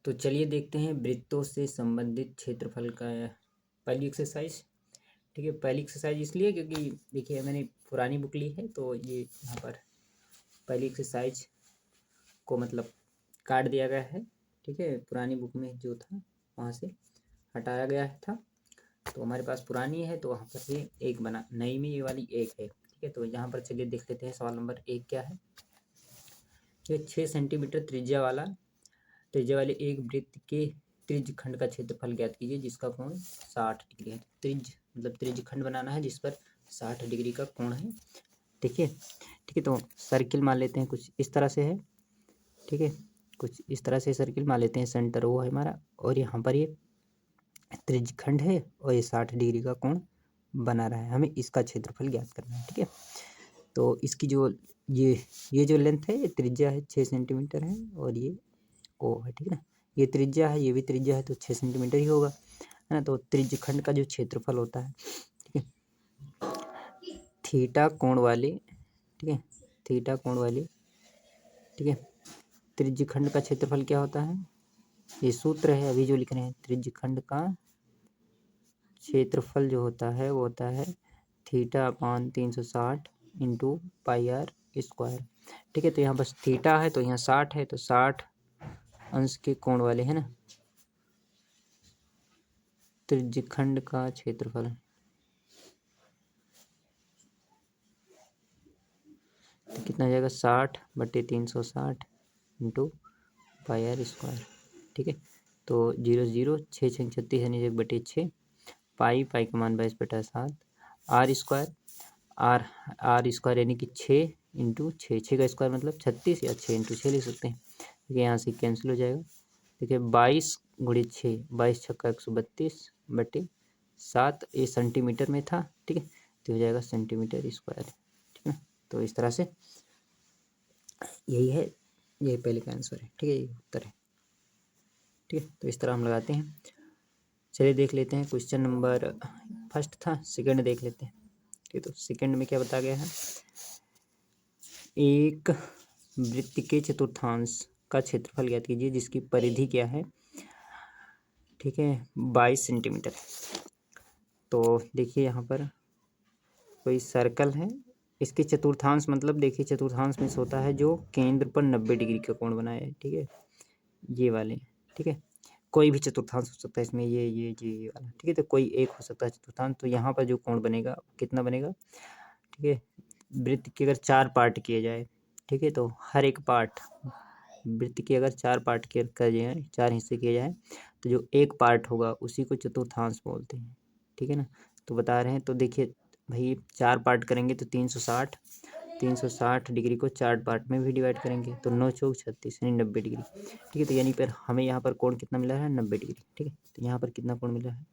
तो चलिए देखते हैं वृत्तों से संबंधित क्षेत्रफल का पहली एक्सरसाइज। ठीक है, पहली एक्सरसाइज इसलिए क्योंकि देखिए मैंने पुरानी बुक ली है तो ये यहाँ पर पहली एक्सरसाइज को मतलब काट दिया गया है। ठीक है, पुरानी बुक में जो था वहाँ से हटाया गया था, तो हमारे पास पुरानी है तो वहाँ पर ये एक बना, नई में ये वाली एक है। ठीक है, तो यहाँ पर चलिए देख लेते हैं सवाल नंबर 1 क्या है। ये 6 सेंटीमीटर त्रिज्या वाले एक वृत्त के त्रिज्य खंड का क्षेत्रफल ज्ञात कीजिए जिसका कोण 60 डिग्री है। त्रिज्य खंड बनाना है जिस पर 60 डिग्री का कोण है। ठीक है, तो सर्किल मान लेते हैं, कुछ इस तरह से है। ठीक है, कुछ इस तरह से सर्किल मान लेते हैं, सेंटर वो है हमारा, और यहाँ पर ये त्रिज्य खंड है और ये 60 डिग्री का कोण बना रहा है। हमें इसका क्षेत्रफल ज्ञात करना है। ठीक है, तो इसकी जो ये जो लेंथ है, ये त्रिज्या है 6 सेंटीमीटर है और ये ओ है। ठीक है ना, ये त्रिज्या है, ये भी त्रिज्या है, तो 6 सेंटीमीटर ही होगा, है ना। तो त्रिज्य खंड का जो क्षेत्रफल होता है, ठीक है, थीटा कोण वाले, ठीक है, थीटा कोण वाले, ठीक है, त्रिज्य खंड का क्षेत्रफल क्या होता है, ये सूत्र है अभी जो लिख रहे हैं। त्रिज्य खंड का क्षेत्रफल जो होता है वो होता है theta upon 360 into pi r square. ठीक है, तो यहाँ बस थीटा है तो यहाँ 60 है, तो 60 अंश के कोण वाले है ना त्रिज्य खंड का क्षेत्रफल। तो कितना हो जाएगा, 60/360 इंटू पाई आर स्क्वायर। ठीक है, तो 0 0 6 6 36 यानी 1/6 पाई का मान 22/7 आर स्क्वायर। आर स्क्वायर यानी कि 6 इंटू 6 का स्क्वायर मतलब 36 या 6 इंटू 6 लिख सकते हैं। ठीक है, यहाँ से कैंसिल हो जाएगा। देखिए 22 × 6 22 छक्का 132/7, ये सेंटीमीटर में था। ठीक है, तो हो जाएगा सेंटीमीटर स्क्वायर। ठीक है ना, तो इस तरह से यही है, यही पहले का आंसर है। ठीक है, यही उत्तर है। ठीक है, तो इस तरह हम लगाते हैं। चलिए देख लेते हैं क्वेश्चन नंबर फर्स्ट था, सेकंड देख लेते हैं। ठीक है, तो सेकंड में क्या बताया गया है, एक वृत्त के चतुर्थांश का क्षेत्रफल ज्ञात कीजिए जिसकी परिधि क्या है। ठीक है, 22 सेंटीमीटर। तो देखिए यहाँ पर कोई सर्कल है, इसके चतुर्थांश मतलब देखिए चतुर्थांश में होता है जो केंद्र पर 90 डिग्री का कोण बनाए। ठीक है, ये वाले। ठीक है, कोई भी चतुर्थांश हो सकता है इसमें, ये वाला। ठीक है, तो कोई एक हो सकता है चतुर्थांश। तो यहाँ पर जो कोण बनेगा कितना बनेगा। ठीक है, वृत्त के अगर 4 पार्ट किए जाए, ठीक है, तो हर एक पार्ट वृत्त के अगर 4 पार्ट कर जाए, 4 हिस्से किए जाए, तो जो एक पार्ट होगा उसी को चतुर्थांश बोलते हैं। ठीक है ना, तो बता रहे हैं। तो देखिए भाई 4 पार्ट करेंगे तो 360 डिग्री को 4 पार्ट में भी डिवाइड करेंगे तो 9 चौक 36 यानी 90 डिग्री। ठीक है, तो यानी पर हमें यहाँ पर कोण कितना मिला है, 90 डिग्री। ठीक है, तो यहाँ पर कितना कोण मिला है,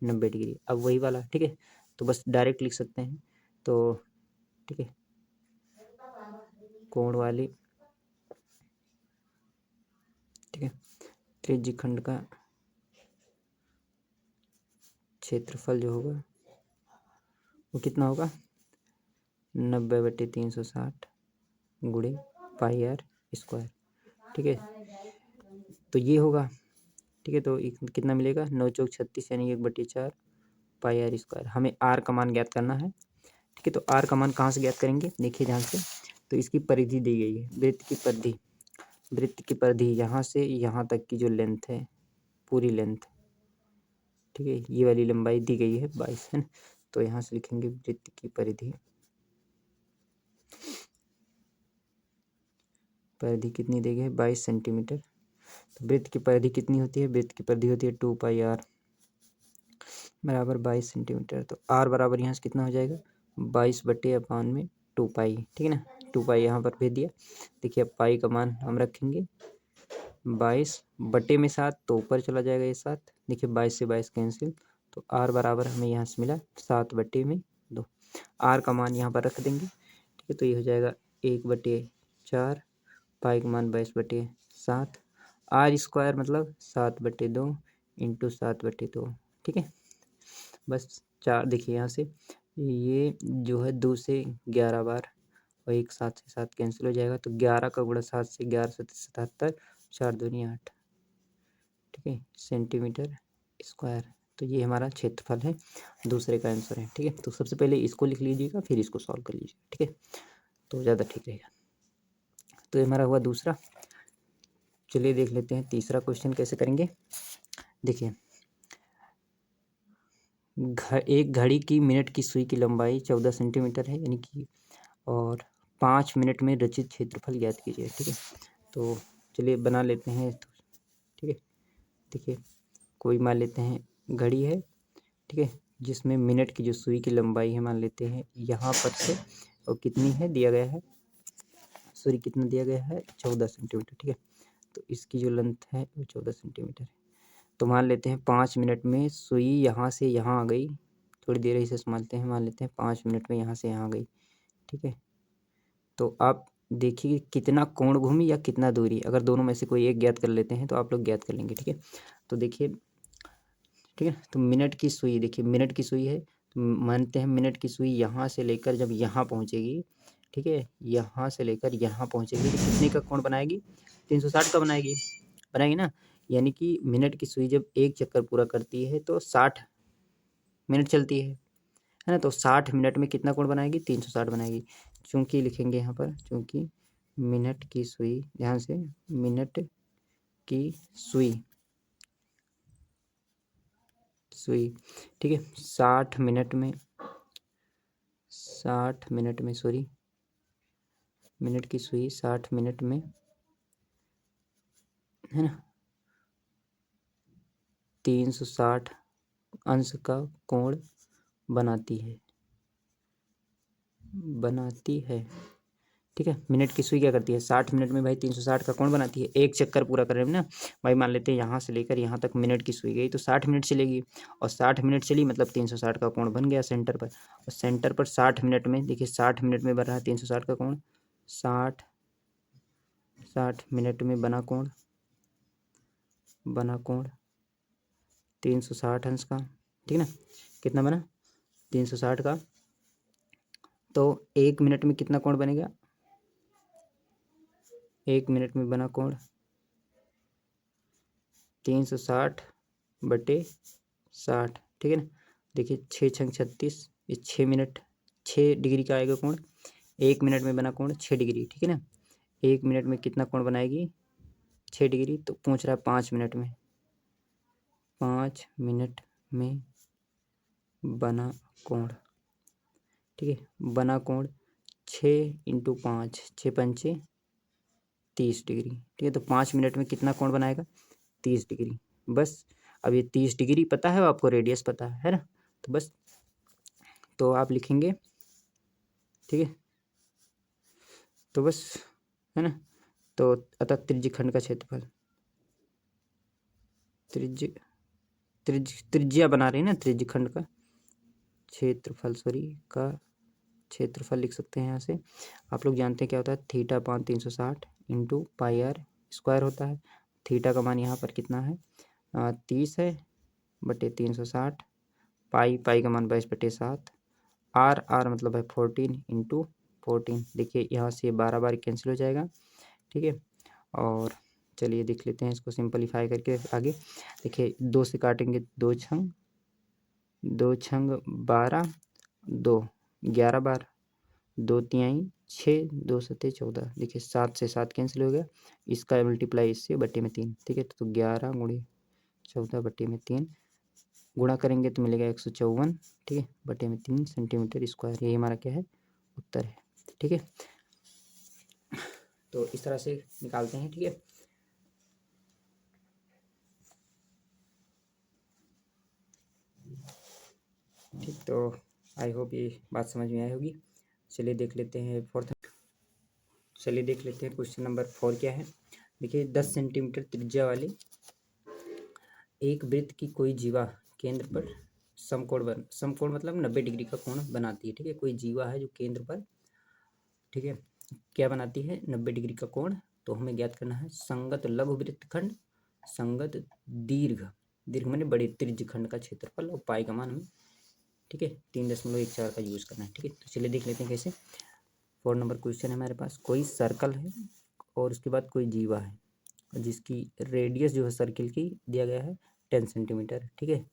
90 डिग्री। अब वही वाला, ठीक है, तो बस डायरेक्ट लिख सकते हैं। तो ठीक है, कोण वाली, ठीक है, त्रिज्य खंड का क्षेत्रफल जो होगा वो कितना होगा, 90/360 गुणे पाई आर स्क्वायर। ठीक है, तो ये होगा। ठीक है, तो कितना मिलेगा, 9 चौक 36 यानी 1/4 पाई आर स्क्वायर। हमें आर का मान ज्ञात करना है। ठीक है, तो आर का मान कहाँ से ज्ञात करेंगे, देखिए ध्यान से। तो इसकी परिधि दी गई है, वृत्त की परिधि यहाँ से यहाँ तक की जो लेंथ है, पूरी लेंथ। ठीक है, ये वाली लंबाई दी गई है 22 है ना, तो यहाँ से लिखेंगे वृत्त की परिधि कितनी दी गई है, 22 सेंटीमीटर। तो वृत्त की परिधि कितनी होती है, वृत्त की परिधि होती है 2 पाई आर बराबर 22 सेंटीमीटर। तो आर बराबर यहाँ से कितना हो जाएगा, 22/2 पाई। ठीक है ना, 2 पाई यहाँ पर भेज दिया। देखिए अब पाई का मान हम रखेंगे 22/7, तो ऊपर चला जाएगा ये 7। देखिए 22 से 22 कैंसिल, तो आर बराबर हमें यहाँ से मिला 7/2। आर का मान यहाँ पर रख देंगे। ठीक है, तो ये हो जाएगा 1/4 पाई का मान 22/7 आर स्क्वायर मतलब 7/2 इंटू 7/2। ठीक है, बस 4। देखिए यहाँ से ये जो है 2 से 11 बार और एक 7 से 7 कैंसिल हो जाएगा, तो 11 का गुणा 7 से 11 7 77 4 दूनी 8। ठीक है, सेंटीमीटर स्क्वायर। तो ये हमारा क्षेत्रफल है, दूसरे का आंसर है। ठीक है, तो सबसे पहले इसको लिख लीजिएगा, फिर इसको सॉल्व कर लीजिएगा। ठीक है, तो ज़्यादा ठीक रहेगा। तो ये हमारा हुआ दूसरा। चलिए देख लेते हैं तीसरा क्वेश्चन कैसे करेंगे। देखिए, एक घड़ी की मिनट की सुई की लंबाई 14 सेंटीमीटर है, यानी कि, और 5 मिनट में रचित क्षेत्रफल ज्ञात कीजिए। ठीक है, तो चलिए बना लेते हैं। ठीक है, देखिए कोई मान लेते हैं घड़ी है, ठीक है, जिसमें मिनट की जो सुई की लंबाई है मान लेते हैं यहाँ पर से, और कितनी है दिया गया है, सॉरी कितना दिया गया है, 14 सेंटीमीटर। ठीक है, तो इसकी जो लेंथ है वो 14 सेंटीमीटर है। तो मान लेते हैं 5 मिनट में सुई यहाँ से यहाँ आ गई, थोड़ी देर इसे संभालते हैं, मान लेते हैं 5 मिनट में यहाँ से यहाँ आ गई। ठीक है, तो आप देखिए कितना कोण घूमी या कितना दूरी, अगर दोनों में से कोई एक ज्ञात कर लेते हैं तो आप लोग ज्ञात कर लेंगे। ठीक है, तो देखिए, ठीक है, तो मिनट की सुई, देखिए मिनट की सुई है, तो मानते हैं मिनट की सुई यहाँ से लेकर जब यहाँ पहुँचेगी, ठीक है, यहाँ से लेकर यहाँ पहुँचेगी तो कितने का कोण बनाएगी, 360 का बनाएगी, बनाएगी ना। यानी कि मिनट की सुई जब एक चक्कर पूरा करती है तो 60 मिनट चलती है ना, तो 60 मिनट में कितना कोण बनाएगी, 360 बनाएगी। चूँकि लिखेंगे यहाँ पर, चूँकि मिनट की सुई, ध्यान से, मिनट की सुई, ठीक है, 60 मिनट में, 60 मिनट में, सॉरी, मिनट की सुई 60 मिनट में, है ना, 360 अंश का कोण बनाती है। ठीक है, मिनट की सुई क्या करती है, 60 मिनट में भाई 360 का कोण बनाती है, एक चक्कर पूरा कर रहे हैं ना भाई। मान लेते हैं यहाँ से लेकर यहाँ तक मिनट की सुई गई तो 60 मिनट चलेगी, और 60 मिनट चली मतलब 360 का कोण बन गया सेंटर पर। और सेंटर पर 60 मिनट में, देखिए 60 मिनट में बन रहा है 360 का कोण, 60 मिनट में बना कोण 360 अंश का। ठीक है ना, कितना बना, 360 का। तो 1 मिनट में कितना कोण बनेगा, 1 मिनट में बना कोण 360/60। ठीक है ना, देखिए 6 छंग 36, ये 6 मिनट, 6 डिग्री का आएगा कोण। 1 मिनट में बना कोण 6 डिग्री। ठीक है ना, 1 मिनट में कितना कोण बनाएगी, 6 डिग्री। तो पूछ रहा है 5 मिनट में, 5 मिनट में बना कोण। ठीक है, बना कोण 6 × 5, 6 पंचे 30 डिग्री। ठीक है, तो 5 मिनट में कितना कोण बनाएगा, 30 डिग्री। बस, अब ये 30 डिग्री पता है आपको, रेडियस पता है ना, तो बस, तो आप लिखेंगे। ठीक है, तो बस, है ना, तो अतः त्रिज्यखंड का क्षेत्रफल, त्रिज्या बना रहे हैं ना, त्रिज्यखंड का क्षेत्रफल, सॉरी, का क्षेत्रफल लिख सकते हैं यहाँ से। आप लोग जानते हैं क्या होता है, theta upon 360 into pi r square होता है। थीटा का मान यहाँ पर कितना है, 30 है बटे 360, पाई का मान 22/7, आर मतलब है 14 इंटू 14। देखिए यहाँ से 12 बार कैंसिल हो जाएगा। ठीक है, और चलिए देख लेते हैं इसको सिंपलीफाई करके आगे। देखिए 2 से काटेंगे, 2 छंग 12, 2 11 बार, 2 तिहाई 6, 2 सत्ते 14। देखिए 7 से 7 कैंसिल हो गया, इसका मल्टीप्लाई इससे बटे में 3। ठीक है, तो 11 × 14 बटे में 3 गुणा करेंगे तो मिलेगा 154। ठीक है, बटे में 3 सेंटीमीटर स्क्वायर। यही हमारा क्या है, उत्तर है। ठीक है, तो इस तरह से निकालते हैं। ठीक है, ठीक, तो आई होप ये बात समझ में आई होगी। चलिए देख लेते हैं क्वेश्चन नंबर 4 क्या है। देखिए 10 सेंटीमीटर त्रिज्या वाले एक वृत्त की कोई जीवा केंद्र पर समकोण मतलब 90 डिग्री का कोण बनाती है। ठीक है, कोई जीवा है जो केंद्र पर, ठीक है, क्या बनाती है, 90 डिग्री का कोण। तो हमें ज्ञात करना है संगत लघु वृत्तखंड, संगत दीर्घ माने बड़े त्रिज्यखंड का क्षेत्रफल, और पाई का मान हमें, ठीक है, 3.14 का यूज करना है। ठीक है, तो चलिए देख लेते हैं कैसे। 4 नंबर क्वेश्चन है हमारे पास, कोई सर्कल है और उसके बाद कोई जीवा है, जिसकी रेडियस जो है सर्किल की दिया गया है 10 सेंटीमीटर। ठीक है,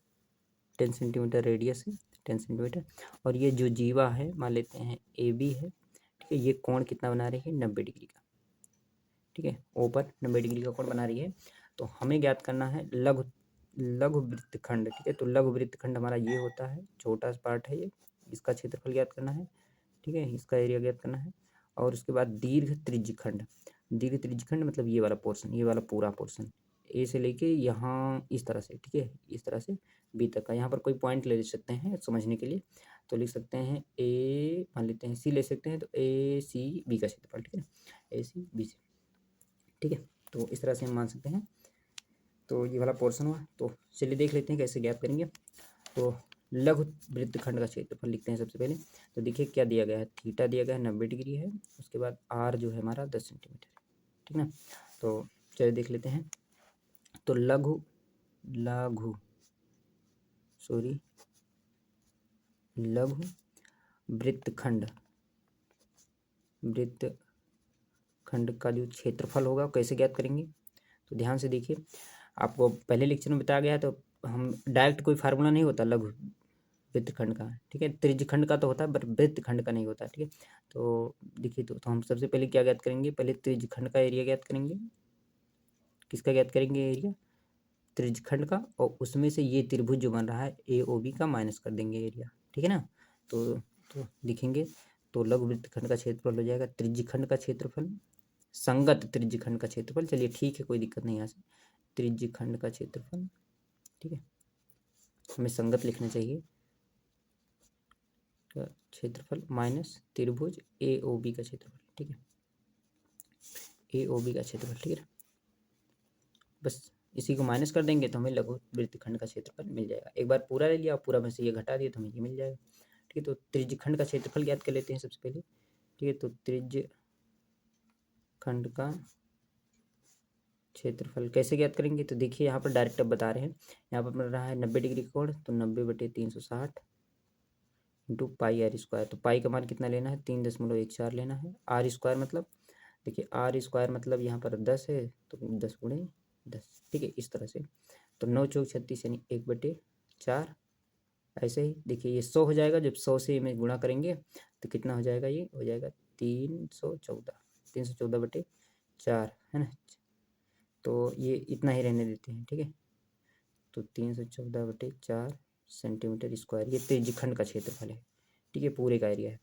10 सेंटीमीटर रेडियस है, 10 सेंटीमीटर। और ये जो जीवा है मान लेते हैं ए बी है। ठीक है, ये कोण कितना बना रही है, 90 डिग्री का। ठीक है, ओ पर 90 डिग्री का कोण बना रही है। तो हमें ज्ञात करना है लघु लघु वृत्तखंड। ठीक है, तो लघु वृत्तखंड हमारा ये होता है, छोटा सा पार्ट है ये, इसका क्षेत्रफल ज्ञात करना है। ठीक है, इसका एरिया ज्ञात करना है। और उसके बाद दीर्घ त्रिज्यखंड। दीर्घ त्रिज्यखंड मतलब ये वाला पोर्शन, ये वाला पूरा पोर्शन, ए से लेके यहाँ इस तरह से। ठीक है, इस तरह से बी तक का। यहाँ पर कोई पॉइंट ले सकते हैं समझने के लिए, तो लिख सकते हैं ए, मान लेते हैं सी ले सकते हैं, तो ए सी बी का क्षेत्रफल। ठीक है, ए सी बी सी। ठीक है, तो इस तरह से हम मान सकते हैं। तो ये वाला पोर्शन हुआ। तो चलिए देख लेते हैं कैसे ज्ञात करेंगे। तो लघु वृत्तखंड का क्षेत्रफल लिखते हैं सबसे पहले। तो देखिए क्या दिया गया है, थीटा दिया गया है 90 डिग्री है, उसके बाद आर जो है हमारा 10 सेंटीमीटर। ठीक ना, तो चलिए देख लेते हैं। तो लघु लघु सॉरी लघु वृत्तखंड का जो क्षेत्रफल होगा कैसे ज्ञात करेंगे, तो ध्यान से देखिए। आपको पहले लेक्चर में बताया गया है, तो हम डायरेक्ट कोई फार्मूला नहीं होता लघु वृत्तखंड का। ठीक है, त्रिज्यखंड का तो होता है, पर वृत्तखंड का नहीं होता। ठीक है, तो देखिए, तो हम सबसे पहले क्या ज्ञात करेंगे, पहले त्रिज्यखंड का एरिया ज्ञात करेंगे। किसका ज्ञात करेंगे, एरिया त्रिज्यखंड का, और उसमें से ये त्रिभुज जो बन रहा है ए ओ बी का माइनस कर देंगे एरिया। ठीक है ना, तो लिखेंगे। तो लघु वृत्तखंड का क्षेत्रफल हो जाएगा त्रिज्यखंड का क्षेत्रफल, संगत त्रिज्यखंड का क्षेत्रफल। चलिए ठीक है, कोई दिक्कत नहीं यहाँ से, त्रिज्यखंड का क्षेत्रफल। ठीक है, हमें संगत लिखना चाहिए, का क्षेत्रफल माइनस त्रिभुज ए ओ बी का क्षेत्रफल। ठीक है, ए ओ बी का क्षेत्रफल। ठीक है, बस इसी को माइनस कर देंगे तो हमें लघु वृत्तखंड का क्षेत्रफल मिल जाएगा। एक बार पूरा ले लिया, पूरा में से ये घटा दिया तो हमें ये मिल जाएगा। ठीक है, तो त्रिज्यखंड का क्षेत्रफल ज्ञात कर लेते हैं सबसे पहले। ठीक है, तो त्रिज्यखंड का क्षेत्रफल कैसे ज्ञात करेंगे, तो देखिए यहाँ पर डायरेक्ट अब बता रहे हैं। यहाँ पर मिल रहा है 90 डिग्री का कोण, तो 90/360 इंटू पाई आर स्क्वायर। तो पाई का मान कितना लेना है, 3.14 लेना है। आर स्क्वायर मतलब, देखिए आर स्क्वायर मतलब यहाँ पर 10 है, तो 10 × 10। ठीक है, इस तरह से। तो 9 चौक 36 यानी 1/4। ऐसे ही देखिए ये 100 हो जाएगा, जब 100 से में गुणा करेंगे तो कितना हो जाएगा, ये हो जाएगा 314 है ना। तो ये इतना ही रहने देते हैं। ठीक है, तो 314/4 सेंटीमीटर स्क्वायर, ये त्रिज्यखंड का क्षेत्रफल है। ठीक है, पूरे का एरिया है।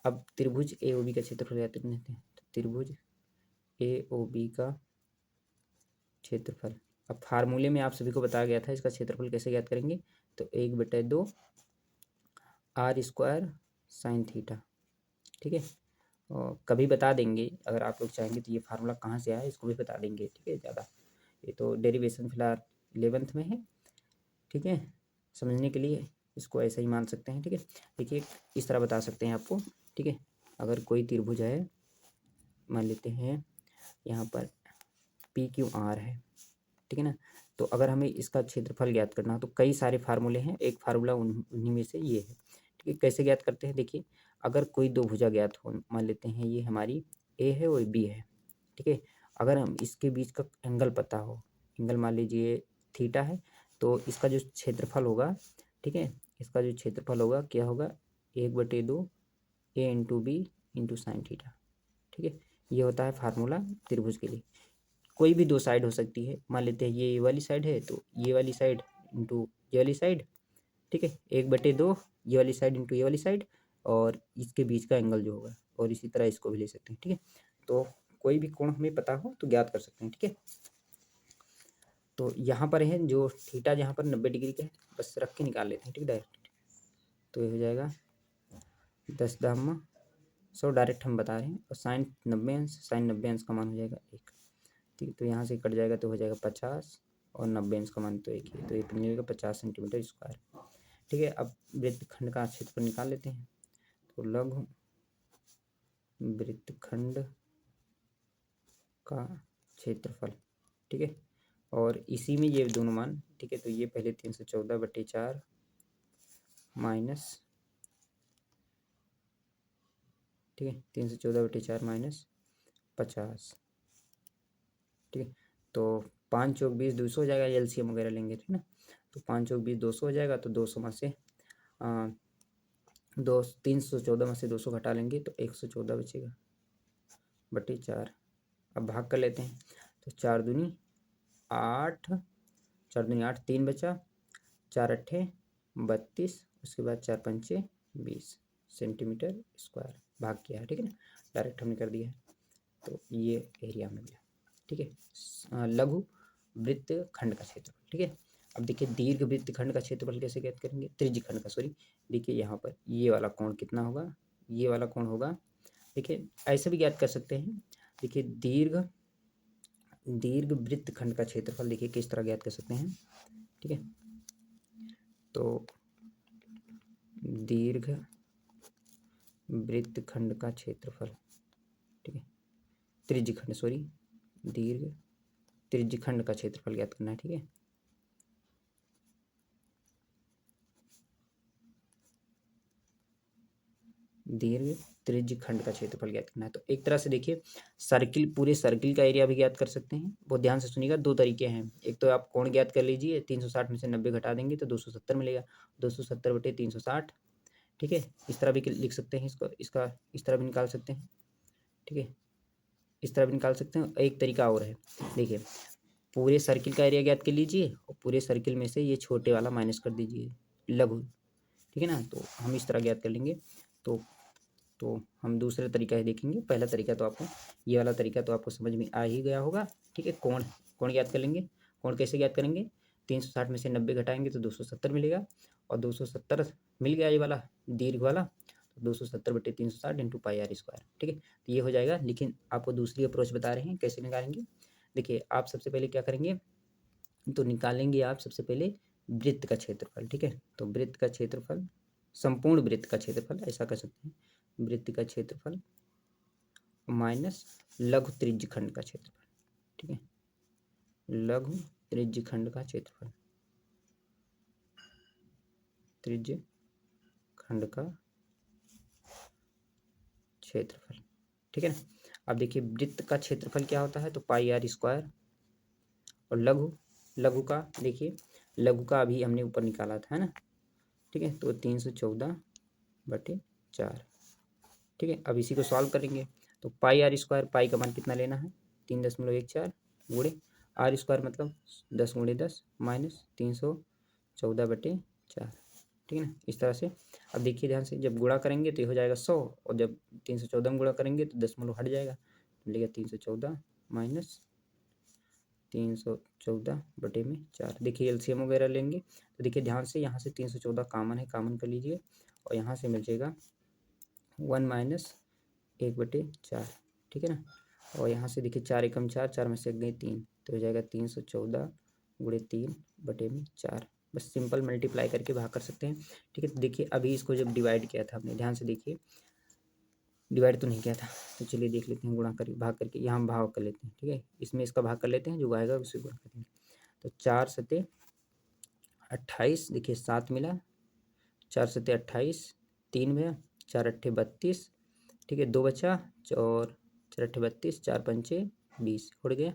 अब त्रिभुज ए ओ बी का क्षेत्रफल ज्ञात करते हैं। तो त्रिभुज ए ओ बी का क्षेत्रफल, अब फार्मूले में आप सभी को बताया गया था इसका क्षेत्रफल कैसे ज्ञात करेंगे। तो 1/2 आर स्क्वायर साइन थीटा। ठीक है, और कभी बता देंगे अगर आप लोग चाहेंगे तो ये फार्मूला कहाँ से आया इसको भी बता देंगे। ठीक है, ज़्यादा ये तो डेरिवेशन फिलहाल 11th में है। ठीक है, समझने के लिए इसको ऐसा ही मान सकते हैं। ठीक है, देखिए इस तरह बता सकते हैं आपको। ठीक है, अगर कोई त्रिभुज है, मान लेते हैं यहाँ पर पी क्यू आर है। ठीक है ना, तो अगर हमें इसका क्षेत्रफल ज्ञात करना हो तो कई सारे फार्मूले हैं, एक फार्मूला उन्हीं में से ये है। ठीक है, कैसे ज्ञात करते हैं, देखिए अगर कोई दो भुजा ज्ञात हो, मान लेते हैं ये हमारी ए है और बी है। ठीक है, अगर हम इसके बीच का एंगल पता हो, एंगल मान लीजिए थीटा है, तो इसका जो क्षेत्रफल होगा, ठीक है, इसका जो क्षेत्रफल होगा क्या होगा, 1/2 A into B into sine theta. ठीक है, ये होता है फार्मूला त्रिभुज के लिए। कोई भी दो साइड हो सकती है, मान लेते हैं ये वाली साइड है, तो ये वाली साइड इंटू ये वाली साइड। ठीक है, 1/2 ये वाली साइड इंटू ये वाली साइड, और इसके बीच का एंगल जो होगा, और इसी तरह इसको भी ले सकते हैं। ठीक है, तो कोई भी कोण हमें पता हो तो ज्ञात कर सकते हैं। ठीक है, तो यहाँ पर है जो थीटा जहाँ पर 90 डिग्री का है, बस रख के निकाल लेते हैं। ठीक है, डायरेक्ट तो ये हो जाएगा 10 डायरेक्ट हम बता रहे हैं, और साइन 90 अंश, साइन 90 अंश का मान हो जाएगा 1। ठीक है, तो यहाँ से कट जाएगा तो हो जाएगा 50, और 90 अंश का मान तो 1 ही है, तो ये मिलेगा 50 सेंटीमीटर स्क्वायर। ठीक है, अब वृत्तखंड का क्षेत्रफल निकाल लेते हैं। तो लघु वृत्तखंड का क्षेत्रफल। ठीक है, और इसी में ये दोनों मान। ठीक है, तो ये पहले 314/4 माइनस, ठीक है, 314/4 माइनस 50। ठीक है, तो 5 चौक 20 200 हो जाएगा, एलसीएम वगैरह लेंगे, ठीक ना। तो 5 चौक 20 200 हो जाएगा, तो 200 में से 314 में से 200 घटा लेंगे तो 114 बचेगा बटे 4। अब भाग कर लेते हैं, तो 4 दूनी 8, 4 दूनी 8, 3 बचा, 4 अट्ठे 32, उसके बाद 4 पंचे 20 सेंटीमीटर स्क्वायर भाग किया है, ठीक है ना, डायरेक्ट हमने कर दिया है। तो ये एरिया मिल गया, ठीक है। लघु वृत्त खंड का क्षेत्रफल, ठीक है। अब देखिए दीर्घ वृत्त खंड का क्षेत्रफल कैसे ज्ञात करेंगे, त्रिज्य खंड का, सॉरी। देखिए यहाँ पर ये वाला कोण कितना होगा, ये वाला कोण होगा, देखिए ऐसे भी ज्ञात कर सकते हैं। देखिए दीर्घ वृत्त खंड का क्षेत्रफल देखिए किस तरह ज्ञात कर सकते हैं, ठीक है। तो दीर्घ वृत्त खंड का क्षेत्रफल, ठीक है, त्रिज्य खंड, सॉरी, दीर्घ त्रिज्य खंड का क्षेत्रफल ज्ञात करना है, ठीक है। दीर्घ त्रिज्य खंड का क्षेत्रफल ज्ञात करना है। तो एक तरह से देखिए सर्किल, पूरे सर्किल का एरिया भी ज्ञात कर सकते हैं। बहुत ध्यान से सुनिएगा, दो तरीके हैं। एक तो आप कोण ज्ञात कर लीजिए, 360 में से 90 घटा देंगे तो 270 मिलेगा, 270 बटे 360, ठीक है। इस तरह भी लिख सकते हैं इसको, इसका इस तरह भी निकाल सकते हैं, ठीक है, इस तरह भी निकाल सकते हैं। एक तरीका और है, देखिए पूरे सर्किल का एरिया ज्ञात कर लीजिए और पूरे सर्किल में से ये छोटे वाला माइनस कर दीजिए, लघु, ठीक है ना। तो हम इस तरह ज्ञात कर लेंगे। तो हम दूसरा तरीका ही देखेंगे। पहला तरीका तो आपको, ये वाला तरीका तो आपको समझ में आ ही गया होगा, ठीक है। कोण ज्ञात कर लेंगे। कोण कैसे ज्ञात करेंगे, 360 में से 90 घटाएंगे तो 270 मिलेगा, और 270 मिल गया ये वाला दीर्घ वाला, तो 270 बटे 360 इंटू पाई आर स्क्वायर, ठीक है। तो ये हो जाएगा। लेकिन आपको दूसरी अप्रोच बता रहे हैं कैसे निकालेंगे। देखिए आप सबसे पहले क्या करेंगे, तो निकालेंगे आप सबसे पहले वृत्त का क्षेत्रफल, ठीक है। तो वृत्त का क्षेत्रफल, संपूर्ण वृत्त का क्षेत्रफल, ऐसा कर सकते हैं, वृत्त का क्षेत्रफल माइनस लघु त्रिज्य खंड का क्षेत्रफल, ठीक है, लघु त्रिज्य खंड का क्षेत्रफल, त्रिज्य खंड का क्षेत्रफल, ठीक है ना। अब देखिए वृत्त का क्षेत्रफल क्या होता है, तो पाई आर स्क्वायर, और लघु का देखिए, लघु का अभी हमने ऊपर निकाला था, है ना, ठीक है। तो 314 बटे 4, ठीक है। अब इसी को सॉल्व करेंगे, तो पाई आर स्क्वायर, पाई का मान कितना लेना है, 3.14 गुणे आर स्क्वायर मतलब 10 गुणे 10 माइनस 314 बटे 4, ठीक है ना, इस तरह से। अब देखिए ध्यान से, जब गुणा करेंगे तो ये हो जाएगा 100, और जब 314 में गुणा करेंगे तो 10 हट जाएगा, तो मिलेगा 314 माइनस 314 बटे में 4। देखिए एलसीएम वगैरह लेंगे तो देखिए ध्यान से, यहाँ से 314 कॉमन है, कॉमन कर लीजिए, और यहाँ से मिल जाएगा 1 माइनस 1 बटे 4, ठीक है ना। और यहाँ से देखिए 4 एकम 4, 4 में से एक गई 3, तो हो जाएगा 314 गुणे 3 बटे में 4। बस सिंपल मल्टीप्लाई करके भाग कर सकते हैं, ठीक है। तो देखिए अभी इसको जब डिवाइड किया था हमने, ध्यान से देखिए, डिवाइड तो नहीं किया था, तो चलिए देख लेते हैं, गुणा करके भाग करके यहाँ हम भाग कर लेते हैं, ठीक है। इसमें इसका भाग कर लेते हैं, जो आएगा उसे गुणा करेंगे। तो 4 सते 28, देखिए 7 मिला, 4 सते 28, 3 में 4 अट्ठे 32, ठीक है, 2 बचा, और 4 अट्ठे 32, 4 पंचे 20, उड़ गया,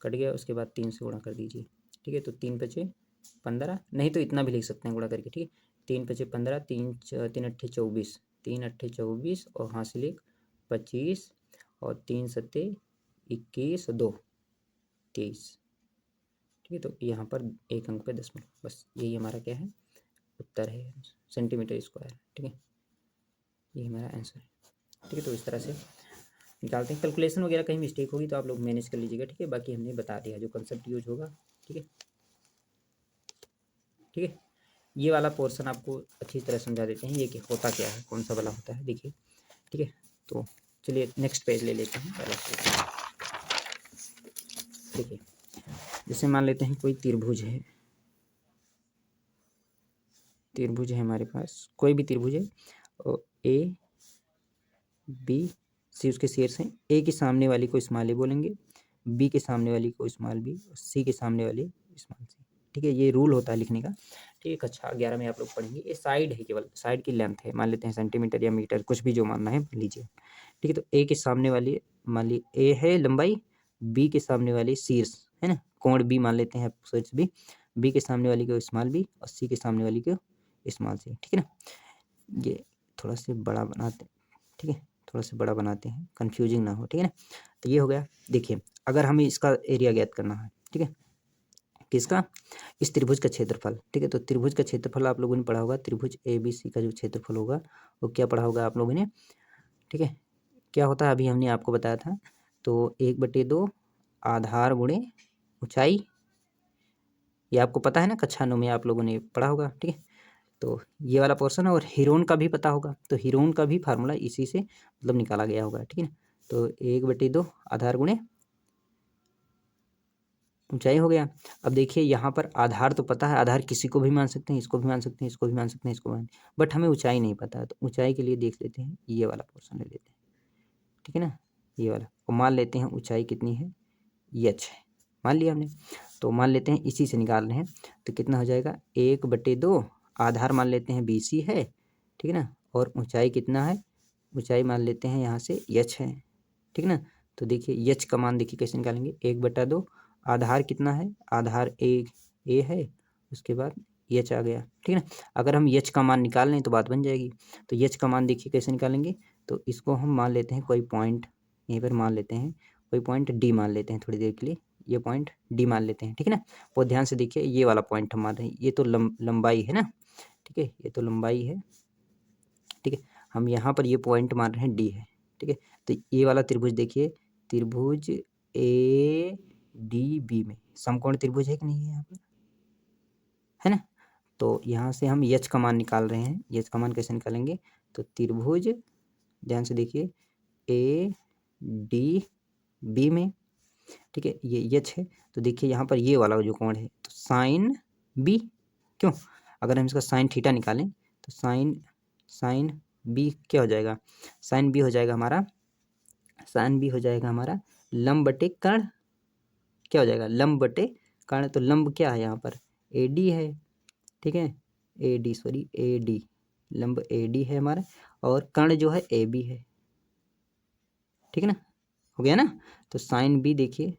कट गया, उसके बाद 3 से गुणा कर दीजिए, ठीक है। तो 3 पचे 15, नहीं तो इतना भी लिख सकते हैं गुणा करके, ठीक है। 3 पचे 15, 3 अट्ठे 24, 3 अट्ठे 24, और हासिल 1 25, और 3 सत्ते 21, 2 23, ठीक है। तो यहाँ पर एक अंक पे 10 मिनट, बस यही हमारा क्या है, उत्तर है, सेंटीमीटर स्क्वायर, ठीक है, ये हमारा आंसर है, ठीक है। तो इस तरह से निकालते हैं। कैलकुलेशन वगैरह कहीं मिस्टेक होगी तो आप लोग मैनेज कर लीजिएगा, ठीक है। बाकी हमने बता दिया जो कंसेप्ट यूज होगा, ठीक है, ठीक है। ये वाला पोर्शन आपको अच्छी तरह समझा देते हैं, ये कि होता क्या है, कौन सा वाला होता है, देखिए, ठीक है। तो चलिए नेक्स्ट पेज ले लेते हैं, पहला पेज देखिए। जैसे मान लेते हैं कोई त्रिभुज है, त्रिभुज है हमारे पास, कोई भी त्रिभुज है, और ए बी सी उसके शीर्ष हैं। ए के सामने वाली को स्मॉल ए बोलेंगे, बी के सामने वाली को स्मॉल बी, और सी के सामने वाली स्मॉल सी, ठीक है। ये रूल होता है लिखने का, ठीक है। कक्षा 11 में आप लोग पढ़ेंगे। ये साइड है, केवल साइड की लेंथ है, मान लेते हैं सेंटीमीटर या मीटर, कुछ भी जो मानना है लीजिए, ठीक है। तो ए के सामने वाली मान ली ए है लंबाई, बी के सामने वाली शीर्ष है ना, कोण बी मान लेते हैं सोर्स बी के सामने वाली को स्मॉल बी और सी के सामने वाली को स्मॉल सी, ठीक है ना। ये थोड़ा सा बड़ा बनाते हैं, ठीक है, थोड़ा सा बड़ा बनाते हैं, कंफ्यूजिंग ना हो, ठीक है ना। तो ये हो गया। देखिए अगर हमें इसका एरिया ज्ञात करना है, ठीक है, किसका, इस त्रिभुज का क्षेत्रफल, ठीक है। तो त्रिभुज का क्षेत्रफल आप लोगों ने पढ़ा होगा, त्रिभुज ABC का जो क्षेत्रफल होगा वो क्या पढ़ा होगा आप लोगों ने, ठीक है। क्या होता है अभी हमने आपको बताया था, तो 1/2 आधार गुणे ऊंचाई, ये आपको पता है ना, कक्षा 9 में आप लोगों ने पढ़ा होगा, ठीक है। तो ये वाला पोर्शन है, और हीरोन का भी पता होगा, तो हीरोन का भी फार्मूला इसी से मतलब निकाला गया होगा, ठीक है ना। तो 1/2 आधार गुणे ऊंचाई हो गया। अब देखिए यहाँ पर आधार तो पता है, आधार किसी को भी मान सकते हैं, इसको भी मान सकते हैं, इसको भी मान सकते हैं, इसको मान, बट हमें ऊंचाई नहीं पता है। तो ऊंचाई के लिए देख लेते हैं, ये वाला पोर्शन ले लेते हैं, ठीक है ना, ये वाला, और मान लेते हैं ऊंचाई कितनी है, h है, मान लिया हमने। तो मान लेते हैं इसी से निकाल रहे हैं, तो कितना हो जाएगा, 1/2 आधार मान लेते हैं BC है, ठीक है ना, और ऊंचाई कितना है, ऊंचाई मान लेते हैं यहाँ से h है, ठीक है ना। तो देखिए h का मान देखिए कैसे निकालेंगे, 1/2 आधार कितना है, आधार a है, उसके बाद h आ गया, ठीक है ना। अगर हम h का मान निकाल लें तो बात बन जाएगी। तो h का मान देखिए कैसे निकालेंगे, तो इसको हम मान लेते हैं कोई पॉइंट, यहीं पर मान लेते हैं कोई पॉइंट D मान लेते हैं थोड़ी देर के लिए, ये पॉइंट D मान लेते हैं, ठीक है ना। बहुत ध्यान से देखिए, ये वाला पॉइंट हम मान रहे हैं, ये तो लंबाई है ना, ठीक है, ये तो लंबाई है, ठीक है। हम यहाँ पर ये पॉइंट मान रहे हैं D है, ठीक है। तो ये वाला त्रिभुज देखिए, त्रिभुज ADB में समकोण त्रिभुज है कि नहीं है यहाँ पर, है ना। तो यहाँ से हम h का मान निकाल रहे हैं, h का मान कैसे निकालेंगे, तो त्रिभुज, ध्यान से देखिए, ADB में, ठीक है, ये h है। तो देखिए यहाँ पर ये वाला जो कोण है, तो साइन B, क्यों, अगर हम इसका साइन थीटा निकालें तो साइन B क्या हो जाएगा, साइन B हो जाएगा हमारा, साइन B हो जाएगा हमारा लंब बटे कर्ण, क्या हो जाएगा, लंब बटे कर्ण। तो लंब क्या है यहाँ पर, AD है, ठीक है, AD, लंब AD है हमारा, और कर्ण जो है AB है, ठीक है ना, हो गया ना। तो साइन B देखिए,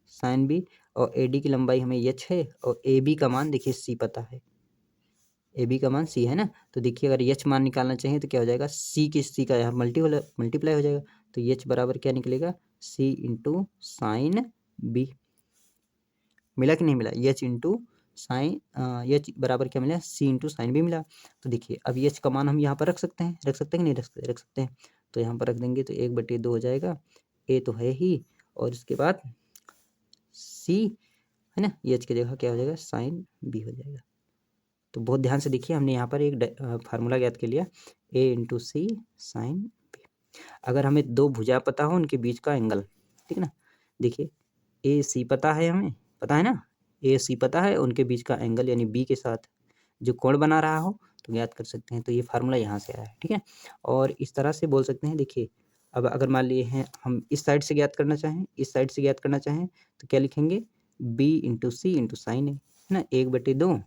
साइन B और AD की लंबाई हमें h है, और AB का मान देखिए C पता है, AB का मान C है ना। तो देखिए अगर h मान निकालना चाहिए तो क्या हो जाएगा, C का यहाँ मल्टीप्लाई हो जाएगा। तो h बराबर क्या निकलेगा, C इंटू साइन B, मिला कि नहीं मिला, h इंटू साइन, h बराबर क्या मिला, C इंटू साइन B मिला। तो देखिए अब h का मान हम यहाँ पर रख सकते हैं, रख सकते हैं कि नहीं रख सकते हैं। तो यहाँ पर रख देंगे तो 1/2 हो जाएगा, a तो है ही, और इसके बाद C है ना, h की जगह क्या हो जाएगा, साइन B हो जाएगा। तो बहुत ध्यान से देखिए, हमने यहाँ पर एक फार्मूला ज्ञात कर लिया, a into C sine B। अगर हमें दो भुजा पता हो उनके बीच का एंगल, ठीक है ना, देखिए AC पता है, हमें पता है ना, AC पता है, उनके बीच का एंगल यानी B के साथ जो कोण बना रहा हो तो ज्ञात कर सकते हैं। तो ये फार्मूला यहाँ से आया है, ठीक है। और इस तरह से बोल सकते हैं, देखिए अब अगर मान लिए हैं हम इस साइड से ज्ञात करना चाहें, इस साइड से ज्ञात करना चाहें तो क्या लिखेंगे, B इंटू सी इंटू साइन है ना, 1/2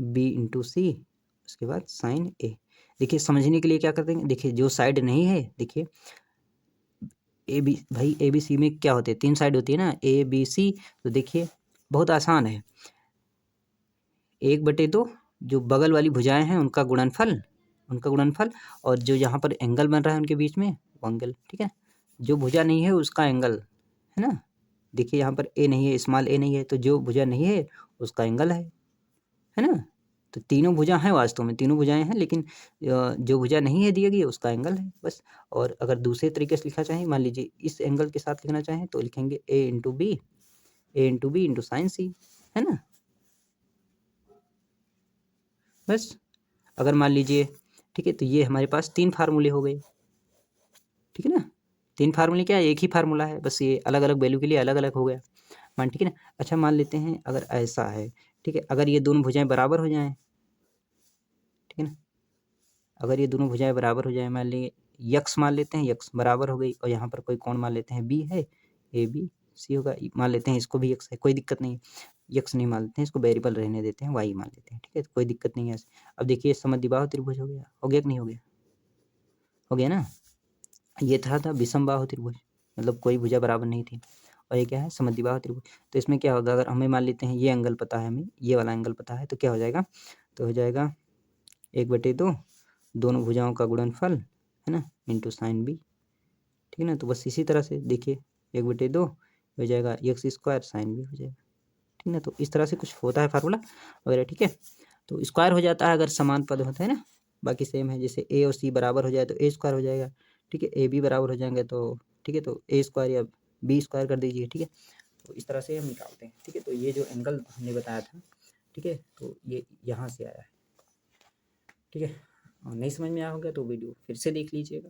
B इंटू सी, उसके बाद साइन A। देखिए समझने के लिए क्या कर देंगे, देखिए जो साइड नहीं है, देखिए ABC में क्या होते हैं, 3 साइड होती है ना, ABC। तो देखिए बहुत आसान है, 1/2 जो बगल वाली भुजाएं हैं उनका गुणनफल, और जो यहाँ पर एंगल बन रहा है उनके बीच में वो एंगल, ठीक है। जो भुजा नहीं है उसका एंगल, है ना, देखिए यहाँ पर A नहीं है, स्मॉल a नहीं है, तो जो भुजा नहीं है उसका एंगल है ना। तो तीनों भुजा हैं, वास्तव में तीनों भुजाएं हैं, लेकिन जो भुजा नहीं है दी गई उसका एंगल है बस। और अगर दूसरे तरीके से लिखना चाहें, मान लीजिए इस एंगल के साथ लिखना चाहें तो लिखेंगे A into B into sine C, है ना, बस। अगर मान लीजिए, ठीक है, तो ये हमारे पास 3 फार्मूले हो गए, ठीक है ना। 3 फार्मूले क्या है, एक ही फार्मूला है, बस ये अलग अलग वैल्यू के लिए अलग अलग हो गया मान, ठीक है ना। अच्छा मान लेते हैं अगर ऐसा है, ठीक है, अगर ये दोनों भुजाएं बराबर हो जाएं, ठीक है ना, अगर ये दोनों भुजाएं बराबर हो जाए, मान लीजिए यक्स मान लेते हैं, यक्स बराबर हो गई, और यहाँ पर कोई कोण मान लेते हैं B है, ABC होगा, मान लेते हैं इसको भी यक्स है, कोई दिक्कत नहीं, यक्स नहीं मान लेते हैं, इसको वेरिएबल रहने देते हैं, वाई मान लेते हैं, ठीक है, तो कोई दिक्कत नहीं है। अब देखिए समद्विबाहु त्रिभुज हो गया कि नहीं हो गया, हो गया ना। ये था विषम बाहु त्रिभुज, मतलब कोई भुजा बराबर नहीं थी। और ये क्या है समद्विबाहु त्रिभुज। तो इसमें क्या होगा, अगर हमें मान लेते हैं ये एंगल पता है, हमें ये वाला एंगल पता है, तो क्या हो जाएगा, तो हो जाएगा 1/2 दोनों भुजाओं का गुणनफल है ना इंटू साइन बी। ठीक है ना, तो बस इसी तरह से देखिए 1/2 हो जाएगा x² साइन बी हो जाएगा। ठीक है ना, तो इस तरह से कुछ होता है फार्मूला वगैरह। ठीक है, तो स्क्वायर हो जाता है अगर समान पद होते हैं ना, बाकी सेम है, जैसे ए और सी बराबर हो जाए तो a² हो जाएगा। ठीक है, ए बी बराबर हो जाएंगे तो ठीक है, तो a² या b² कर दीजिए। ठीक है, तो इस तरह से हम निकालते हैं। ठीक है, तो ये जो एंगल हमने बताया था, ठीक है, तो ये यहाँ से आया है। ठीक है, और नहीं समझ में आया होगा तो वीडियो फिर से देख लीजिएगा।